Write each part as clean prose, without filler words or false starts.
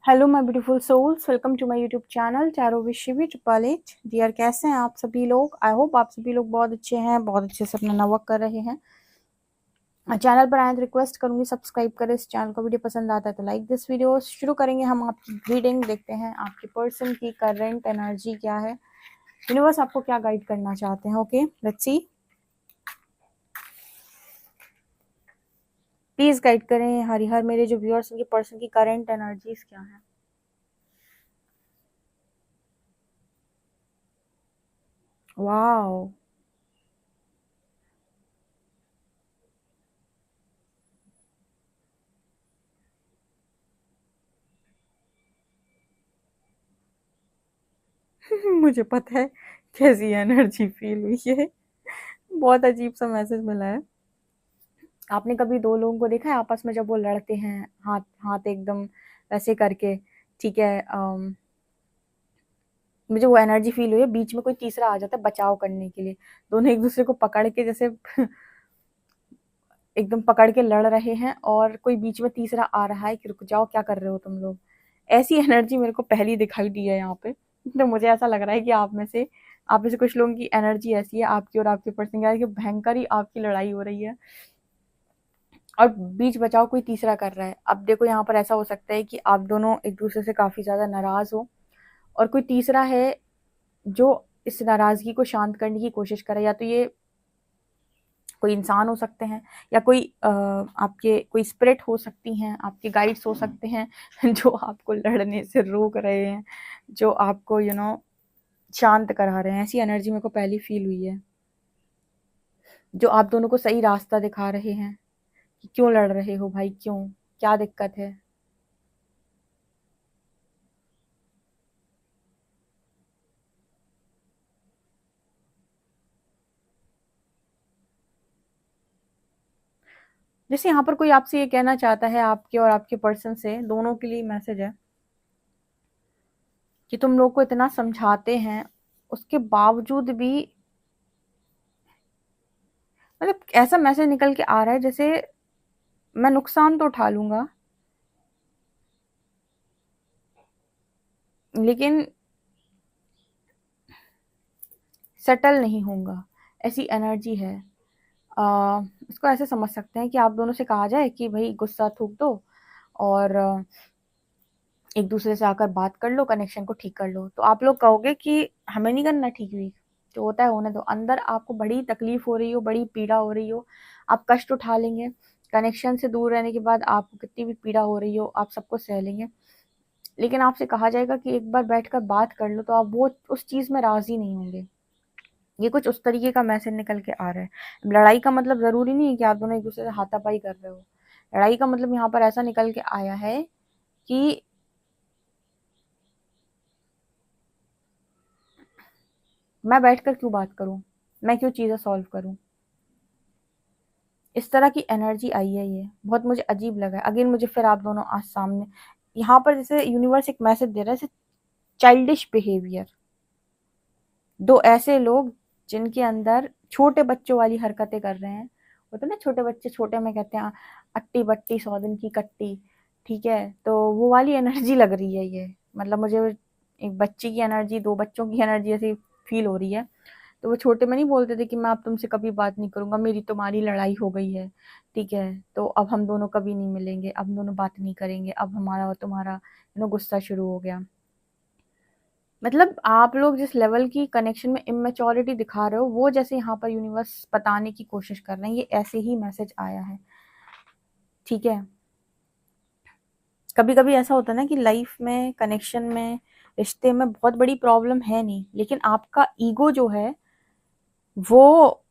Hello my beautiful souls, welcome to my YouTube channel चारों विश्व भी ट्रिपल एच। डियर, कैसे हैं आप सभी लोग? आई होप आप सभी लोग बहुत अच्छे हैं, बहुत अच्छे से अपना वर्क कर रहे हैं। चैनल पर आए तो रिक्वेस्ट करूंगी सब्सक्राइब करें इस चैनल को। वीडियो पसंद आता है तो लाइक दिस वीडियो। शुरू करेंगे हम आपकी रीडिंग। देखते हैं आपके पर्सन की करंट एनर्जी क्या है, यूनिवर्स आपको क्या गाइड करना चाहते हैं। Okay, let's see. Please guide करें हरिहर मेरे जो व्यूअर्स उनके पर्सन की करंट एनर्जीज क्या है। वाओ, मुझे पता है कैसी एनर्जी फील हुई है। बहुत अजीब सा मैसेज मिला है। आपने कभी दो लोगों को देखा है आपस में जब वो लड़ते हैं, हाथ हाथ एकदम वैसे करके? ठीक है, मुझे वो एनर्जी फील हुई है। बीच में कोई तीसरा आ जाता है बचाव करने के लिए। दोनों एक दूसरे को पकड़ के जैसे एकदम पकड़ के लड़ रहे हैं, और कोई बीच में तीसरा आ रहा है कि रुक जाओ, क्या कर रहे हो तुम लोग। ऐसी एनर्जी मेरे को पहली दिखाई दी है यहाँ पे। तो मुझे ऐसा लग रहा है कि आप में से कुछ लोगों की एनर्जी ऐसी है, आपकी और आपके पर्सन की भयंकर ही आपकी लड़ाई हो रही है, और बीच बचाव कोई तीसरा कर रहा है। अब देखो, यहाँ पर ऐसा हो सकता है कि आप दोनों एक दूसरे से काफी ज्यादा नाराज हो, और कोई तीसरा है जो इस नाराजगी को शांत करने की कोशिश करे। या तो ये कोई इंसान हो सकते हैं, या कोई आपके कोई स्पिरिट हो सकती हैं, आपके गाइड्स हो सकते हैं जो आपको लड़ने से रोक रहे हैं, जो आपको शांत करा रहे हैं। ऐसी एनर्जी मेरे को पहली फील हुई है, जो आप दोनों को सही रास्ता दिखा रहे हैं कि क्यों लड़ रहे हो भाई, क्यों, क्या दिक्कत है। जैसे यहाँ पर कोई आपसे ये कहना चाहता है, आपके और आपके पर्सन से, दोनों के लिए मैसेज है कि तुम लोग को इतना समझाते हैं, उसके बावजूद भी मतलब ऐसा मैसेज निकल के आ रहा है जैसे मैं नुकसान तो उठा लूंगा, लेकिन सेटल नहीं होऊंगा। ऐसी एनर्जी है। इसको ऐसे समझ सकते हैं कि आप दोनों से कहा जाए कि भाई गुस्सा थूक दो, और एक दूसरे से आकर बात कर लो, कनेक्शन को ठीक कर लो। तो आप लोग कहोगे कि हमें नहीं करना ठीक भी, जो होता है होने दो। अंदर आपको बड़ी तकलीफ हो रही हो, बड़ी पीड़ा हो रही हो, आप कष्ट उठा लेंगे। कनेक्शन से दूर रहने के बाद आपको कितनी भी पीड़ा हो रही हो, आप सबको सह लेंगे। लेकिन आपसे कहा जाएगा कि एक बार बैठकर बात कर लो, तो आप वो उस चीज में राजी नहीं होंगे। ये कुछ उस तरीके का मैसेज निकल के आ रहा है। लड़ाई का मतलब जरूरी नहीं है कि आप दोनों एक दूसरे से हाथापाई कर रहे हो। लड़ाई का मतलब यहाँ पर ऐसा निकल के आया है कि मैं बैठकर क्यों बात करूं, मैं क्यों चीजें सॉल्व करूं। इस तरह की एनर्जी आई है। ये बहुत मुझे अजीब लगा है। अगेन मुझे फिर आप दोनों आज सामने, यहाँ पर जैसे यूनिवर्स एक मैसेज दे रहा है, जैसे चाइल्डिश बिहेवियर। दो ऐसे लोग जिनके अंदर छोटे बच्चों वाली हरकतें कर रहे हैं। होता है ना, छोटे बच्चे, छोटे में कहते हैं अट्टी बट्टी 100 दिन की कट्टी। ठीक है, तो वो वाली एनर्जी लग रही है ये। मतलब मुझे एक बच्चे की एनर्जी, दो बच्चों की एनर्जी ऐसी फील हो रही है। तो वो छोटे में नहीं बोलते थे कि मैं अब तुमसे कभी बात नहीं करूंगा, मेरी तुम्हारी लड़ाई हो गई है, ठीक है, तो अब हम दोनों कभी नहीं मिलेंगे, अब हम दोनों बात नहीं करेंगे, अब हमारा और तुम्हारा गुस्सा शुरू हो गया। मतलब आप लोग जिस लेवल की कनेक्शन में इमेच्योरिटी दिखा रहे हो, वो जैसे यहाँ पर यूनिवर्स बताने की कोशिश कर रहे हैं। ये ऐसे ही मैसेज आया है। ठीक है, कभी कभी ऐसा होता है ना कि लाइफ में, कनेक्शन में, रिश्ते में बहुत बड़ी प्रॉब्लम है नहीं, लेकिन आपका ईगो जो है वो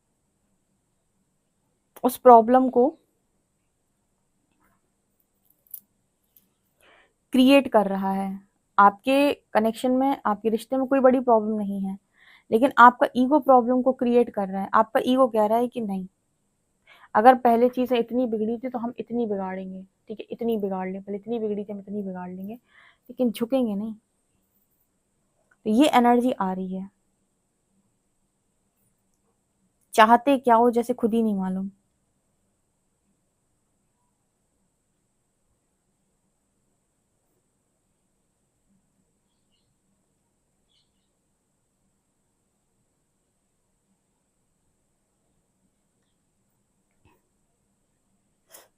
उस प्रॉब्लम को क्रिएट कर रहा है। आपके कनेक्शन में, आपके रिश्ते में कोई बड़ी प्रॉब्लम नहीं है, लेकिन आपका ईगो प्रॉब्लम को क्रिएट कर रहा है। आपका ईगो कह रहा है कि नहीं, अगर पहले चीजें इतनी बिगड़ी थी तो हम इतनी बिगाड़ेंगे। ठीक है, इतनी बिगाड़ लें, पहले इतनी बिगड़ी थी हम इतनी बिगाड़ लेंगे, लेकिन झुकेंगे नहीं। तो ये एनर्जी आ रही है। चाहते क्या हो जैसे खुद ही नहीं मालूम।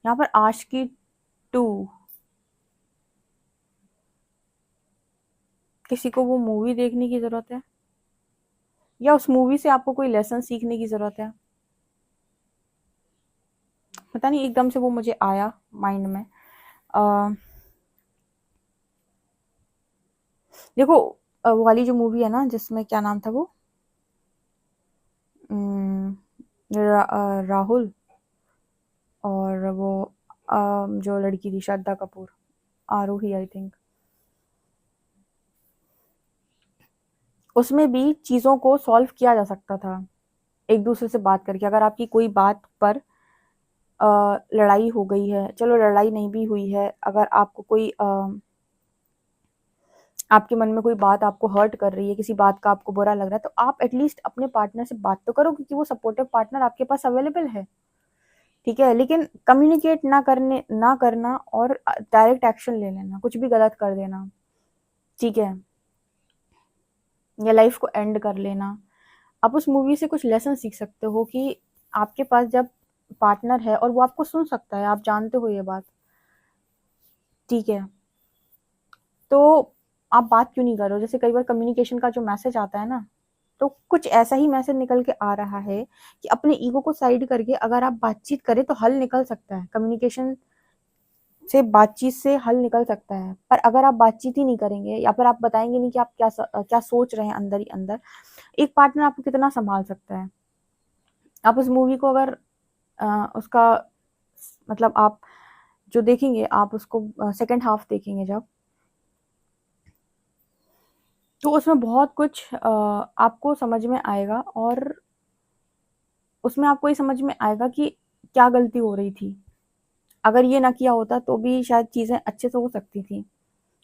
यहाँ पर आशिकी 2, किसी को वो मूवी देखने की ज़रूरत है या उस मूवी से आपको कोई लेसन सीखने की ज़रूरत है? पता नहीं, एकदम से वो मुझे आया माइंड में। अ, देखो, वो वाली जो मूवी है ना जिसमें क्या नाम था वो, उम, राहुल और वो जो लड़की थी श्रद्धा कपूर, आरूही आई थिंक, उसमें भी चीज़ों को सॉल्व किया जा सकता था एक दूसरे से बात करके। अगर आपकी कोई बात पर लड़ाई हो गई है, चलो लड़ाई नहीं भी हुई है, अगर आपको कोई आपके मन में कोई बात आपको हर्ट कर रही है, किसी बात का आपको बुरा लग रहा है, तो आप एटलीस्ट अपने पार्टनर से बात तो करो, क्योंकि वो सपोर्टिव पार्टनर आपके पास अवेलेबल है। ठीक है, लेकिन कम्युनिकेट ना करना और डायरेक्ट एक्शन ले लेना, कुछ भी गलत कर देना, ठीक है, या लाइफ को एंड कर लेना। आप उस मूवी से कुछ लेसन सीख सकते हो कि आपके पास जब पार्टनर है और वो आपको सुन सकता है, आप जानते हो ये बात, ठीक है, तो आप बात क्यों नहीं कर रहे हो? जैसे कई बार कम्युनिकेशन का जो मैसेज आता है ना, तो कुछ ऐसा ही मैसेज निकल के आ रहा है कि अपने ईगो को साइड करके अगर आप बातचीत करें तो हल निकल सकता है, कम्युनिकेशन से, बातचीत से हल निकल सकता है। पर अगर आप बातचीत ही नहीं करेंगे या फिर आप बताएंगे नहीं कि आप क्या सोच रहे हैं अंदर ही अंदर, एक पार्टनर आपको कितना संभाल सकता है? आप उस मूवी को अगर उसका मतलब आप जो देखेंगे, आप उसको सेकंड हाफ देखेंगे जब, तो उसमें बहुत कुछ आपको समझ में आएगा और उसमें आपको ये समझ में आएगा कि क्या गलती हो रही थी। अगर ये ना किया होता तो भी शायद चीज़ें अच्छे से हो सकती थी।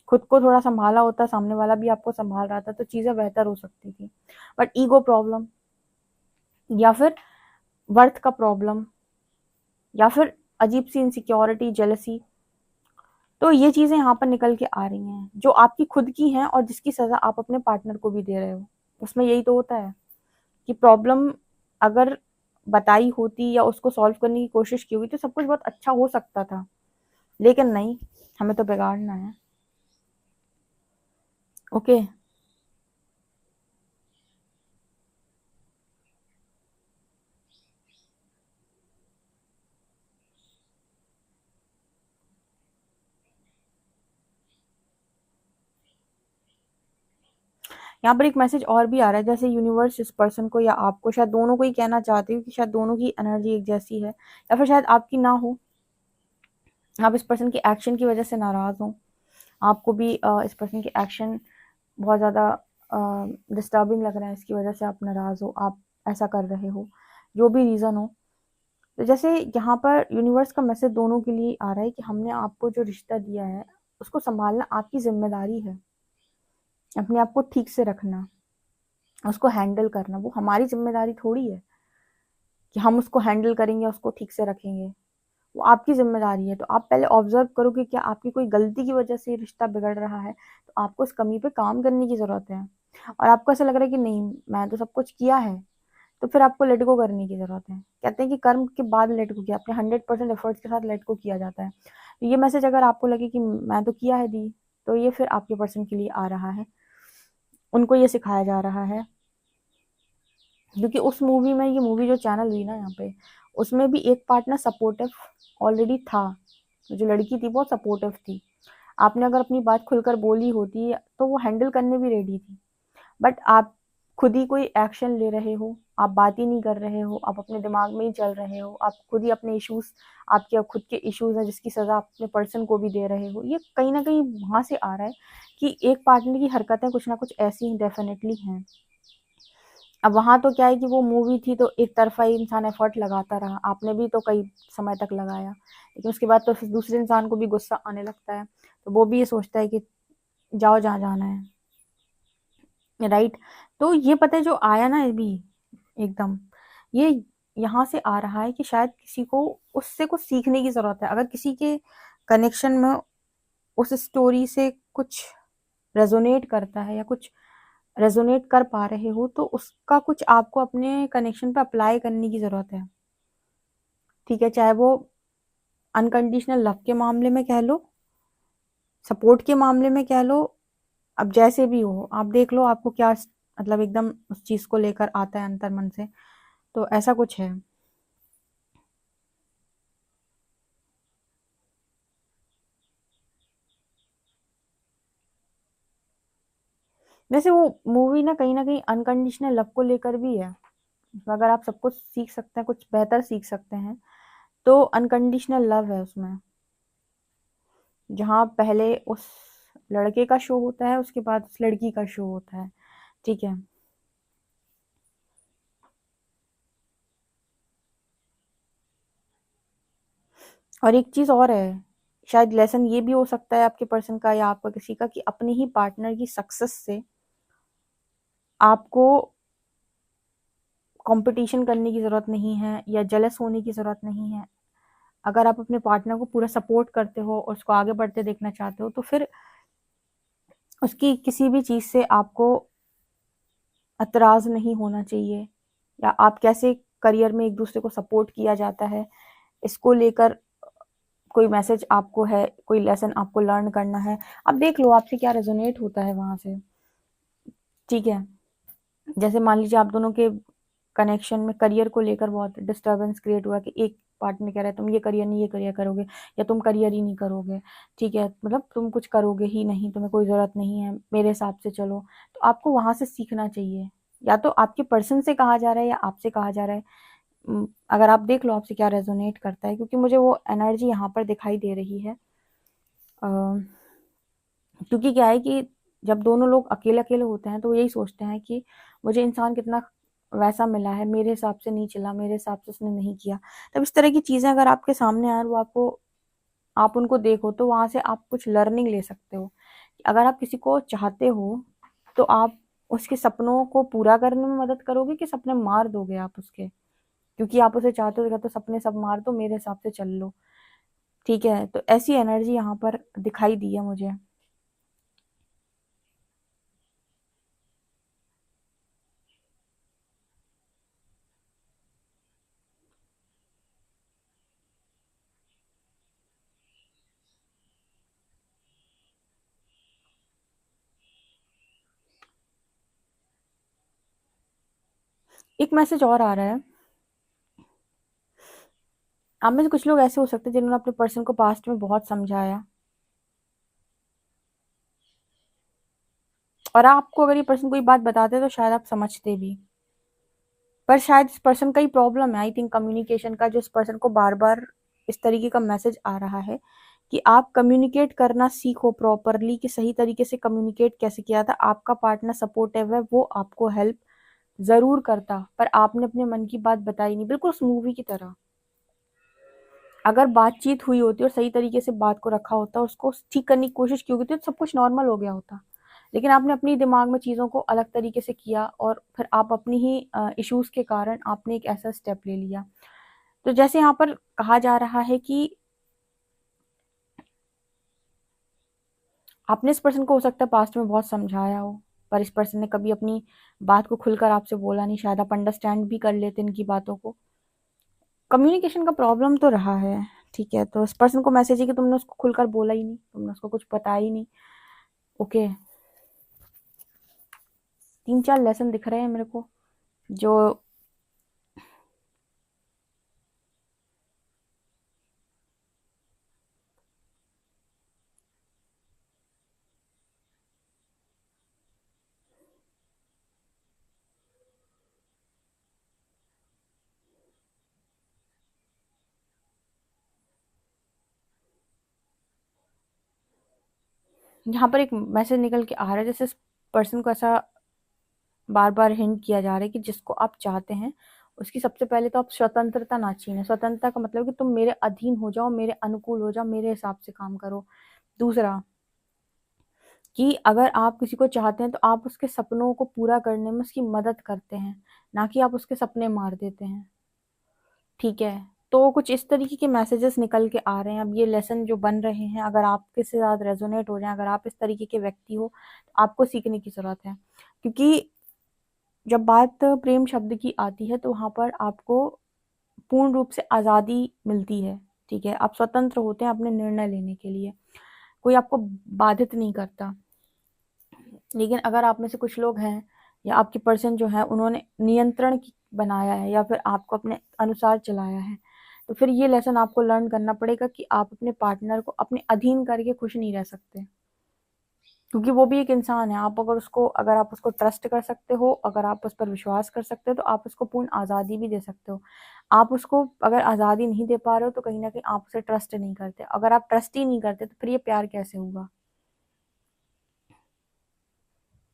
खुद को थोड़ा सँभाला होता, सामने वाला भी आपको सँभाल रहा था, तो चीज़ें बेहतर हो सकती थी। बट ईगो प्रॉब्लम या फिर वर्थ का प्रॉब्लम या फिर अजीब-सी इनसिक्योरिटी, जेलसी, तो ये चीज़ें यहाँ पर निकल के आ रही हैं, जो आपकी खुद की हैं और जिसकी सज़ा आप अपने पार्टनर को भी दे रहे हो। उसमें यही तो होता है कि प्रॉब्लम अगर बताई होती या उसको सॉल्व करने की कोशिश की हुई तो सब कुछ बहुत अच्छा हो सकता था, लेकिन नहीं, हमें तो बिगाड़ना है। ओके। यहाँ पर एक मैसेज और भी आ रहा है, जैसे यूनिवर्स इस पर्सन को या आपको, शायद दोनों को ही कहना चाहती हूँ कि शायद दोनों की एनर्जी एक जैसी है या फिर शायद आपकी ना हो, आप इस पर्सन के एक्शन की वजह से नाराज़ हो, आपको भी इस पर्सन के एक्शन बहुत ज़्यादा डिस्टर्बिंग लग रहा है, इसकी वजह से आप नाराज़ हो, आप ऐसा कर रहे हो, जो भी रीज़न हो। तो जैसे यहाँ पर यूनिवर्स का मैसेज दोनों के लिए आ रहा है कि हमने आपको जो रिश्ता दिया है, उसको सँभालना आपकी ज़िम्मेदारी है। अपने आप को ठीक से रखना, उसको हैंडल करना, वो हमारी ज़िम्मेदारी थोड़ी है कि हम उसको हैंडल करेंगे, उसको ठीक से रखेंगे। वो आपकी ज़िम्मेदारी है। तो आप पहले ऑब्ज़र्व करो कि क्या आपकी कोई गलती की वज़ह से ये रिश्ता बिगड़ रहा है, तो आपको उस कमी पे काम करने की ज़रूरत है। और आपको ऐसा लग रहा है कि नहीं, मैं तो सब कुछ किया है, तो फिर आपको लेट गो करने की ज़रूरत है। कहते हैं कि कर्म के बाद लेट गो किया, अपने 100% एफर्ट्स के साथ लेट गो किया जाता है। तो ये मैसेज अगर आपको लगे कि मैं तो किया है दी, तो ये फिर आपके पर्सन के लिए आ रहा है। उनको ये सिखाया जा रहा है, क्योंकि उस मूवी में, ये मूवी जो चैनल हुई ना यहाँ पे, उसमें भी एक पार्टनर सपोर्टिव ऑलरेडी था। जो लड़की थी बहुत सपोर्टिव थी। आपने अगर अपनी बात खुलकर बोली होती तो वो हैंडल करने भी रेडी थी। बट आप खुद ही कोई एक्शन ले रहे हो, आप बात ही नहीं कर रहे हो, आप अपने दिमाग में ही चल रहे हो, आप खुद ही अपने इश्यूज़, आपके खुद के इश्यूज़ हैं जिसकी सज़ा आप अपने पर्सन को भी दे रहे हो। ये कहीं न कहीं वहाँ से आ रहा है कि एक पार्टनर की हरकतें कुछ ना कुछ ऐसी डेफ़िनेटली हैं। अब वहाँ तो क्या है कि वो मूवी थी तो एक तरफ़ा ही इंसान एफ़र्ट लगाता रहा, आपने भी तो कई समय तक लगाया, लेकिन उसके बाद तो फिर दूसरे इंसान को भी गुस्सा आने लगता है, तो वो भी ये सोचता है कि जाओ जहाँ जाना है, राइट? तो ये पता है जो आया ना अभी एकदम, ये यहाँ से आ रहा है कि शायद किसी को उससे कुछ सीखने की ज़रूरत है। अगर किसी के कनेक्शन में उस स्टोरी से कुछ रेज़ोनेट करता है या कुछ रेज़ोनेट कर पा रहे हो, तो उसका कुछ आपको अपने कनेक्शन पे अप्लाई करने की ज़रूरत है, ठीक है? चाहे वो अनकंडीशनल लव के मामले में कह लो, सपोर्ट के मामले में कह लो, अब जैसे भी हो आप देख लो आपको क्या मतलब एकदम उस चीज को लेकर आता है अंतर मन से, तो ऐसा कुछ है। वैसे वो मूवी ना कहीं अनकंडीशनल लव को लेकर भी है। अगर आप सब कुछ सीख सकते हैं, कुछ बेहतर सीख सकते हैं, तो अनकंडीशनल लव है उसमें, जहाँ पहले उस लड़के का शो होता है, उसके बाद उस लड़की का शो होता है। ठीक है। और एक चीज और है, शायद लेसन ये भी हो सकता है आपके पर्सन का या आपका किसी का, कि अपने ही पार्टनर की सक्सेस से आपको कंपटीशन करने की जरूरत नहीं है या जेलस होने की जरूरत नहीं है। अगर आप अपने पार्टनर को पूरा सपोर्ट करते हो और उसको आगे बढ़ते देखना चाहते हो, तो फिर उसकी किसी भी चीज से आपको एतराज नहीं होना चाहिए, या आप कैसे करियर में एक दूसरे को सपोर्ट किया जाता है इसको लेकर कोई मैसेज आपको है, कोई लेसन आपको लर्न करना है, आप देख लो आपसे क्या रेजोनेट होता है वहां से। ठीक है। जैसे मान लीजिए आप दोनों के कनेक्शन में करियर को लेकर बहुत डिस्टरबेंस क्रिएट हुआ कि एक पार्टनर कह रहा है तुम ये करियर नहीं, ये करियर करोगे, या तुम करियर ही नहीं करोगे, ठीक है, मतलब तुम कुछ करोगे ही नहीं, तुम्हें कोई जरूरत नहीं है, मेरे हिसाब से चलो। तो आपको वहां से सीखना चाहिए, या तो आपके पर्सन से कहा जा रहा है या आपसे कहा जा रहा है। अगर आप देख लो आपसे क्या रेजोनेट करता है, क्योंकि मुझे वो एनर्जी यहाँ पर दिखाई दे रही है। अ, क्योंकि क्या है कि जब दोनों लोग अकेले अकेले होते हैं तो यही सोचते हैं कि मुझे इंसान कितना वैसा मिला है, मेरे हिसाब से नहीं चला, मेरे हिसाब से उसने नहीं किया। तब इस तरह की चीजें अगर आपके सामने आए, वो आपको, आप उनको देखो तो वहां से आप कुछ लर्निंग ले सकते हो। अगर आप किसी को चाहते हो तो आप उसके सपनों को पूरा करने में मदद करोगे कि सपने मार दोगे आप उसके, क्योंकि आप उसे चाहते हो तो सपने सब मार दो, मेरे हिसाब से चल लो। ठीक है, तो ऐसी एनर्जी यहाँ पर दिखाई दी है मुझे। एक मैसेज और आ रहा है, आप में से कुछ लोग ऐसे हो सकते हैं जिन्होंने अपने पर्सन को पास्ट में बहुत समझाया, और आपको अगर ये पर्सन कोई बात बताते हैं तो शायद आप समझते भी, पर शायद इस पर्सन का ही प्रॉब्लम है, आई थिंक कम्युनिकेशन का, जो इस पर्सन को बार बार इस तरीके का मैसेज आ रहा है कि आप कम्युनिकेट करना सीखो प्रॉपरली, कि सही तरीके से कम्युनिकेट कैसे किया था। आपका पार्टनर सपोर्टिव है, वो आपको हेल्प जरूर करता, पर आपने अपने मन की बात बताई नहीं, बिल्कुल उस मूवी की तरह। अगर बातचीत हुई होती और सही तरीके से बात को रखा होता, उसको ठीक करने की कोशिश की होती, तो सब कुछ नॉर्मल हो गया होता। लेकिन आपने अपनी दिमाग में चीज़ों को अलग तरीके से किया, और फिर आप अपनी ही इश्यूज के कारण आपने एक ऐसा स्टेप ले लिया। तो जैसे यहाँ पर कहा जा रहा है कि आपने इस पर्सन को हो सकता है पास्ट में बहुत समझाया हो, पर इस पर्सन ने कभी अपनी बात को खुलकर आपसे बोला नहीं, शायद आप अंडरस्टैंड भी कर लेते इनकी बातों को। कम्युनिकेशन का प्रॉब्लम तो रहा है। ठीक है, तो इस पर्सन को मैसेज है कि तुमने उसको खुलकर बोला ही नहीं, तुमने उसको कुछ बताया ही नहीं। ओके। तीन चार लेसन दिख रहे हैं मेरे को, जो यहाँ पर एक मैसेज निकल के आ रहा है, जैसे इस पर्सन को ऐसा बार बार हिंट किया जा रहा है कि जिसको आप चाहते हैं उसकी सबसे पहले तो आप स्वतंत्रता ना छीनें। स्वतंत्रता का मतलब कि तुम मेरे अधीन हो जाओ, मेरे अनुकूल हो जाओ, मेरे हिसाब से काम करो। दूसरा, कि अगर आप किसी को चाहते हैं तो आप उसके सपनों को पूरा करने में उसकी मदद करते हैं, ना कि आप उसके सपने मार देते हैं। ठीक है। तो कुछ इस तरीके के मैसेजेस निकल के आ रहे हैं। अब ये लेसन जो बन रहे हैं, अगर आपके से साथ रेजोनेट हो जाए, अगर आप इस तरीके के व्यक्ति हो, तो आपको सीखने की जरूरत है। क्योंकि जब बात प्रेम शब्द की आती है तो वहां पर आपको पूर्ण रूप से आजादी मिलती है। ठीक है, आप स्वतंत्र होते हैं अपने निर्णय लेने के लिए, कोई आपको बाधित नहीं करता। लेकिन अगर आप में से कुछ लोग हैं या आपकी पर्सन जो है उन्होंने नियंत्रण बनाया है या फिर आपको अपने अनुसार चलाया है, तो फिर ये लेसन आपको लर्न करना पड़ेगा कि आप अपने पार्टनर को अपने अधीन करके खुश नहीं रह सकते, क्योंकि वो भी एक इंसान है। अगर आप उसको ट्रस्ट कर सकते हो, अगर आप उस पर विश्वास कर सकते हो, तो आप उसको पूर्ण आज़ादी भी दे सकते हो। आप उसको अगर आज़ादी नहीं दे पा रहे हो तो कहीं ना कहीं आप उसे ट्रस्ट नहीं करते। अगर आप ट्रस्ट ही नहीं करते तो फिर ये प्यार कैसे होगा?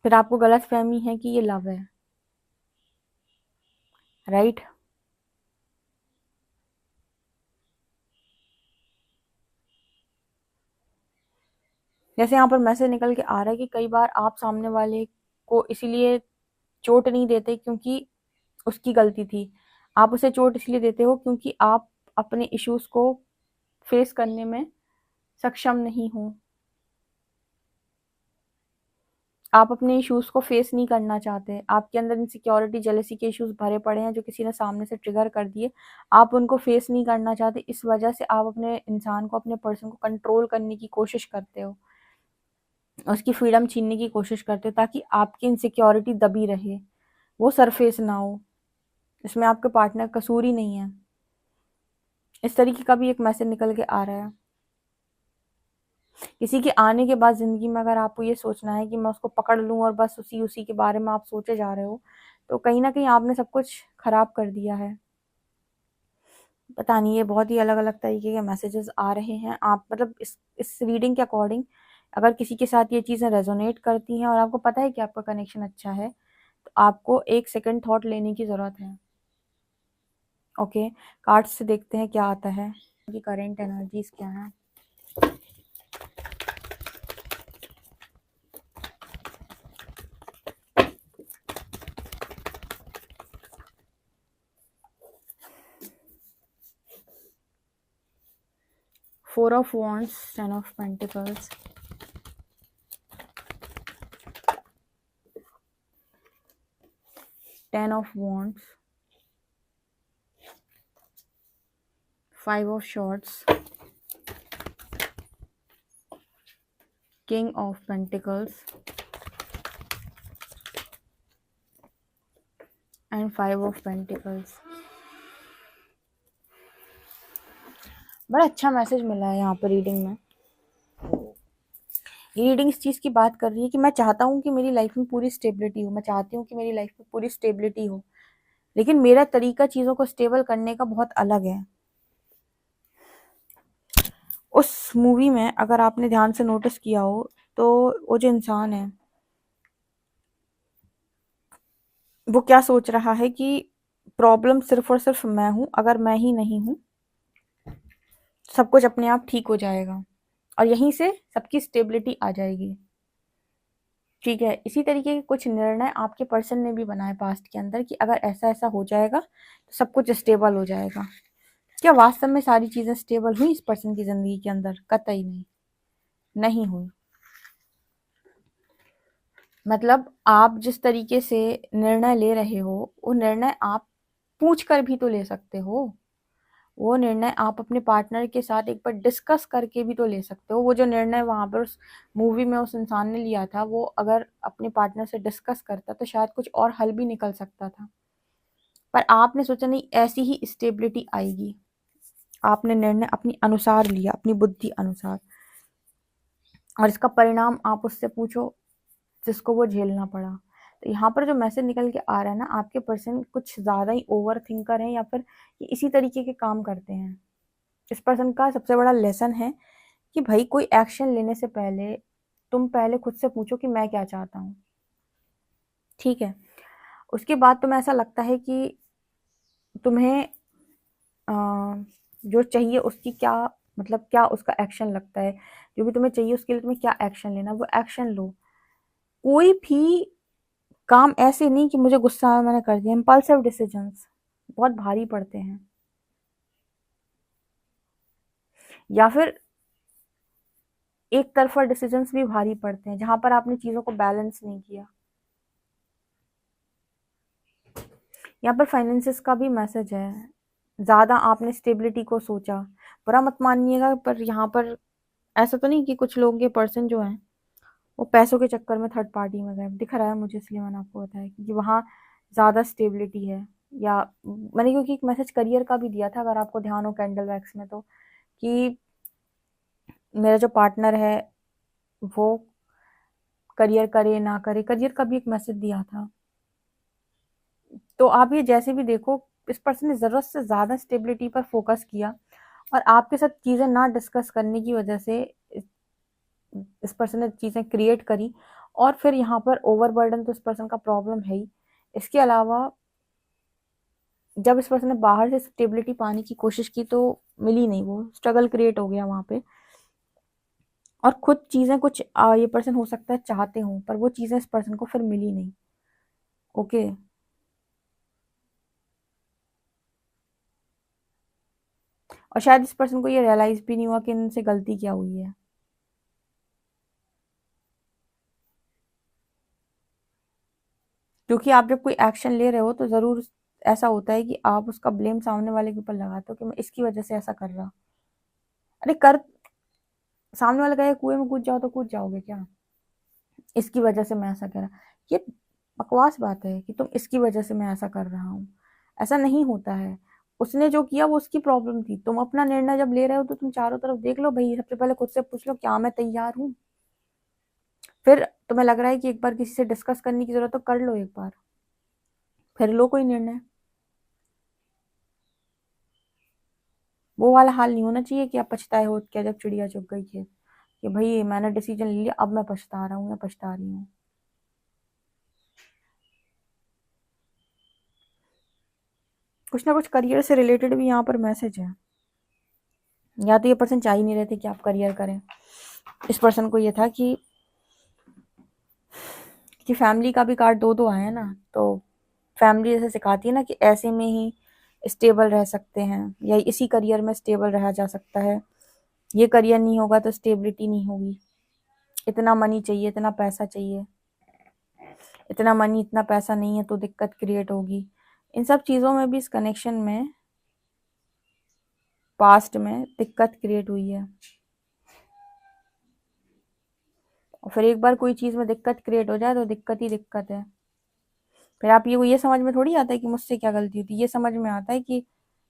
फिर आपको गलत फहमी है कि ये लव है, राइट? जैसे यहाँ पर मैसेज निकल के आ रहा है कि कई बार आप सामने वाले को इसीलिए चोट नहीं देते क्योंकि उसकी गलती थी, आप उसे चोट इसलिए देते हो क्योंकि आप अपने इश्यूज को फेस करने में सक्षम नहीं हो। आप अपने इश्यूज को फेस नहीं करना चाहते, आपके अंदर इनसिक्योरिटी जेलेसी के इश्यूज भरे पड़े हैं जो किसी ने सामने से ट्रिगर कर दिए, आप उनको फेस नहीं करना चाहते। इस वजह से आप अपने इंसान को, अपने पर्सन को कंट्रोल करने की कोशिश करते हो, उसकी फ्रीडम छीनने की कोशिश करते हो ताकि आपकी इनसिक्योरिटी दबी रहे, वो सरफेस ना हो। इसमें आपके पार्टनर कसूर ही नहीं है। इस तरीके का भी एक मैसेज निकल के आ रहा है। किसी के आने के बाद ज़िंदगी में अगर आपको ये सोचना है कि मैं उसको पकड़ लूँ और बस उसी उसी के बारे में आप सोचे जा रहे हो, तो कहीं न कहीं आपने सब कुछ खराब कर दिया है। पता नहीं, ये बहुत ही अलग-अलग तरीके के मैसेजेस आ रहे हैं। आप मतलब इस रीडिंग के अकॉर्डिंग अगर किसी के साथ ये चीज़ें रेज़ोनेट करती हैं और आपको पता है कि आपका कनेक्शन अच्छा है, तो आपको एक सेकंड थॉट लेने की ज़रूरत है। ओके, कार्ड्स से देखते हैं क्या आता है, उनकी करंट एनर्जीज़ क्या हैं। Four of Wands, Ten of Pentacles, Ten of Wands, Five of Swords, King of Pentacles and Five of Pentacles। बड़ा अच्छा मैसेज मिला है यहाँ पर रीडिंग में। ये रीडिंग इस चीज़ की बात कर रही है कि मैं चाहता हूँ कि मेरी लाइफ में पूरी स्टेबिलिटी हो, मैं चाहती हूँ कि मेरी लाइफ में पूरी स्टेबिलिटी हो, लेकिन मेरा तरीका चीज़ों को स्टेबल करने का बहुत अलग है। उस मूवी में अगर आपने ध्यान से नोटिस किया हो तो वो जो इंसान है वो क्या सोच रहा है कि प्रॉब्लम सिर्फ और सिर्फ मैं हूँ, अगर मैं ही नहीं हूँ सब कुछ अपने आप ठीक हो जाएगा और यहीं से सबकी स्टेबिलिटी आ जाएगी। ठीक है, इसी तरीके के कुछ निर्णय आपके पर्सन ने भी बनाए पास्ट के अंदर कि अगर ऐसा ऐसा हो जाएगा तो सब कुछ स्टेबल हो जाएगा। क्या वास्तव में सारी चीज़ें स्टेबल हुई इस पर्सन की ज़िंदगी के अंदर? कतई नहीं, नहीं हुई। मतलब आप जिस तरीके से निर्णय ले रहे हो वो निर्णय आप पूछ कर भी तो ले सकते हो, वो निर्णय आप अपने पार्टनर के साथ एक बार डिस्कस करके भी तो ले सकते हो। वो जो निर्णय वहाँ पर उस मूवी में उस इंसान ने लिया था, वो अगर अपने पार्टनर से डिस्कस करता तो शायद कुछ और हल भी निकल सकता था, पर आपने सोचा नहीं ऐसी ही स्टेबिलिटी आएगी। आपने निर्णय अपनी अनुसार लिया, अपनी बुद्धि अनुसार, और इसका परिणाम आप उससे पूछो जिसको वो झेलना पड़ा। तो यहाँ पर जो मैसेज निकल के आ रहा है ना, आपके पर्सन कुछ ज़्यादा ही ओवर थिंकर हैं या फिर ये इसी तरीके के काम करते हैं। इस पर्सन का सबसे बड़ा लेसन है कि भाई कोई एक्शन लेने से पहले तुम पहले खुद से पूछो कि मैं क्या चाहता हूँ। ठीक है, उसके बाद तुम्हें ऐसा लगता है कि तुम्हें जो चाहिए उसकी क्या, मतलब क्या उसका एक्शन लगता है, जो भी तुम्हें चाहिए उसके लिए तुम्हें क्या एक्शन लेना, वो एक्शन लो। कोई भी काम ऐसे नहीं कि मुझे गुस्सा आया मैंने कर दिया। इम्पल्सिव डिसीजंस बहुत भारी पड़ते हैं, या फिर एक तरफा डिसीजंस भी भारी पड़ते हैं जहां पर आपने चीजों को बैलेंस नहीं किया। यहाँ पर फाइनेंसेस का भी मैसेज है, ज़्यादा आपने स्टेबिलिटी को सोचा, बुरा मत मानिएगा, पर यहाँ पर ऐसा तो नहीं कि कुछ लोगों के पर्सन जो हैं वो पैसों के चक्कर में थर्ड पार्टी में गए, दिख रहा है मुझे, इसलिए मैंने आपको बताया क्योंकि वहाँ ज़्यादा स्टेबिलिटी है। या मैंने क्योंकि एक मैसेज करियर का भी दिया था, अगर आपको ध्यान हो कैंडल वैक्स में, तो कि मेरा जो पार्टनर है वो करियर करे ना करे, करियर का भी एक मैसेज दिया था। तो आप ये जैसे भी देखो, इस पर्सन ने ज़रूरत से ज़्यादा स्टेबिलिटी पर फोकस किया और आपके साथ चीज़ें ना डिस्कस करने की वजह से इस पर्सन ने चीज़ें क्रिएट करी, और फिर यहाँ पर ओवरबर्डन तो इस पर्सन का प्रॉब्लम है ही। इसके अलावा जब इस पर्सन ने बाहर से स्टेबिलिटी पाने की कोशिश की तो मिली नहीं, वो स्ट्रगल क्रिएट हो गया वहाँ पे। और खुद चीज़ें कुछ ये पर्सन हो सकता है चाहते हों, पर वो चीज़ें इस पर्सन को फिर मिली नहीं। ओके, और शायद इस पर्सन को ये रियलाइज़ भी नहीं हुआ कि इनसे गलती क्या हुई है। क्योंकि आप जब कोई एक्शन ले रहे हो तो ज़रूर ऐसा होता है कि आप उसका ब्लेम सामने वाले के ऊपर लगाते हो कि मैं इसकी वजह से ऐसा कर रहा। अरे कर, सामने वाला कहे कुएं में कूद जाओ तो कूद जाओगे क्या? इसकी वजह से मैं ऐसा करा, ये बकवास बात है कि तुम इसकी वजह से मैं ऐसा कर रहा हूँ। ऐसा नहीं होता है। उसने जो किया वो उसकी प्रॉब्लम थी। तुम अपना निर्णय जब ले रहे हो तो तुम चारों तरफ देख लो भाई, सबसे पहले खुद से पूछ लो क्या मैं तैयार हूँ। फिर तुम्हें लग रहा है कि एक बार किसी से डिस्कस करने की जरूरत, तो कर लो एक बार, फिर लो कोई निर्णय। वो वाला हाल नहीं होना चाहिए कि आप पछताए हो क्या जब चिड़िया चुग गई खेत, कि भाई मैंने डिसीजन ले लिया अब मैं पछता रहा हूँ या पछता रही हूँ। कुछ ना कुछ करियर से रिलेटेड भी यहाँ पर मैसेज है। या तो ये पर्सन चाह ही नहीं रहे थे कि आप करियर करें। इस पर्सन को ये था कि फैमिली का भी कार्ड दो दो आया है ना, तो फैमिली जैसे सिखाती है ना कि ऐसे में ही स्टेबल रह सकते हैं या इसी करियर में स्टेबल रहा जा सकता है। ये करियर नहीं होगा तो स्टेबिलिटी नहीं होगी। इतना मनी चाहिए, इतना पैसा चाहिए, इतना मनी इतना पैसा नहीं है तो दिक्कत क्रिएट होगी। इन सब चीज़ों में भी इस कनेक्शन में पास्ट में दिक्कत क्रिएट हुई है। और फिर एक बार कोई चीज़ में दिक्कत क्रिएट हो जाए तो दिक्कत ही दिक्कत है। फिर आप ये समझ में थोड़ी आता है कि मुझसे क्या गलती होती, ये समझ में आता है कि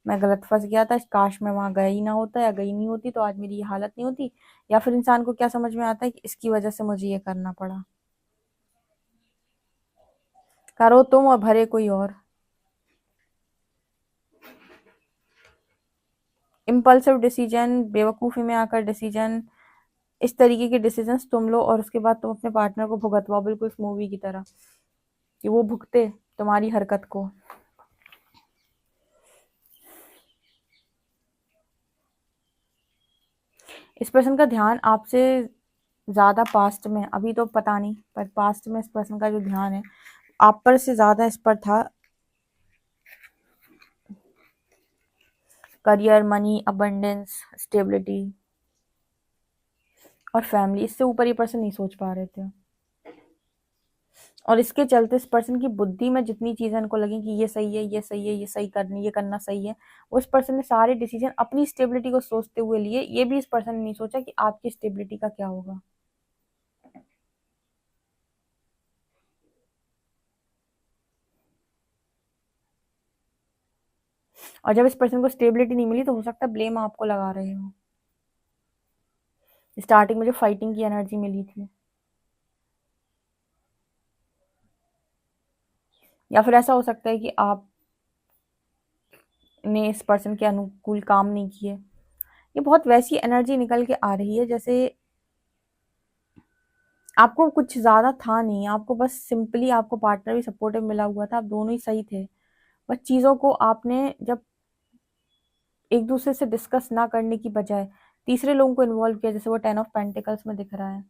मैं गलत फंस गया था, काश मैं वहां गया ही ना होता या गई नहीं होती तो आज मेरी ये हालत नहीं होती। या फिर इंसान को क्या समझ में आता है कि इसकी वजह से मुझे ये करना पड़ा। करो तुम और भरे कोई और। इम्पल्सिव डिसीजन, बेवकूफ़ी में आकर डिसीजन, इस तरीके के डिसीजंस तुम लो और उसके बाद तुम अपने पार्टनर को भुगतवाओ, बिल्कुल इस मूवी की तरह कि वो भुगते तुम्हारी हरकत को। इस पर्सन का ध्यान आपसे ज़्यादा पास्ट में, अभी तो पता नहीं, पर पास्ट में इस पर्सन का जो ध्यान है आप पर से ज़्यादा इस पर था। करियर, मनी, अबंडेंस, स्टेबिलिटी और फैमिली, इससे ऊपर ये पर्सन नहीं सोच पा रहे थे। और इसके चलते इस पर्सन की बुद्धि में जितनी चीज़ें इनको लगी कि ये सही है, ये सही है, ये सही करनी, ये करना सही है, वो इस पर्सन ने सारे डिसीजन अपनी स्टेबिलिटी को सोचते हुए लिए। ये भी इस पर्सन ने नहीं सोचा कि आपकी स्टेबिलिटी का क्या होगा। और जब इस पर्सन को स्टेबिलिटी नहीं मिली तो हो सकता है ब्लेम आपको लगा रहे हो। स्टार्टिंग में जो फाइटिंग की एनर्जी मिली थी, या फिर ऐसा हो सकता है कि आपने इस पर्सन के अनुकूल काम नहीं किए। ये बहुत वैसी एनर्जी निकल के आ रही है जैसे आपको कुछ ज्यादा था नहीं, आपको बस सिंपली आपको पार्टनर भी सपोर्टिव मिला हुआ था, आप दोनों ही सही थे। बस चीजों को आपने जब एक दूसरे से डिस्कस ना करने की बजाय तीसरे लोगों को इन्वॉल्व किया, जैसे वो 10 ऑफ पेंटिकल्स में दिख रहा है।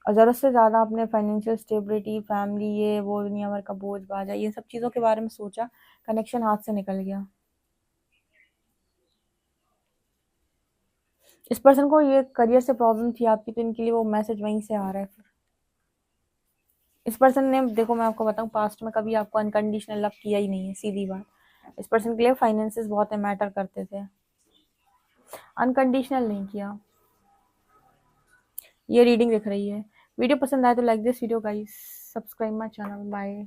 और जरूरत से ज्यादा आपने फाइनेंशियल स्टेबिलिटी, फैमिली, ये वो दुनिया भर का बोझ बाजा, ये सब चीजों के बारे में सोचा, कनेक्शन हाथ से निकल गया। इस पर्सन को ये करियर से प्रॉब्लम थी आपकी, तो इनके लिए वो मैसेज वहीं से आ रहा है। फिर इस पर्सन ने, देखो मैं आपको बताऊं, पास्ट में कभी आपको अनकंडीशनल लव किया ही नहीं है, सीधी बात। इस पर्सन के लिए फाइनेंसेस बहुत मैटर करते थे। अनकंडीशनल नहीं किया। ये रीडिंग दिख रही है। वीडियो पसंद आए तो like this video guys, subscribe my channel, bye.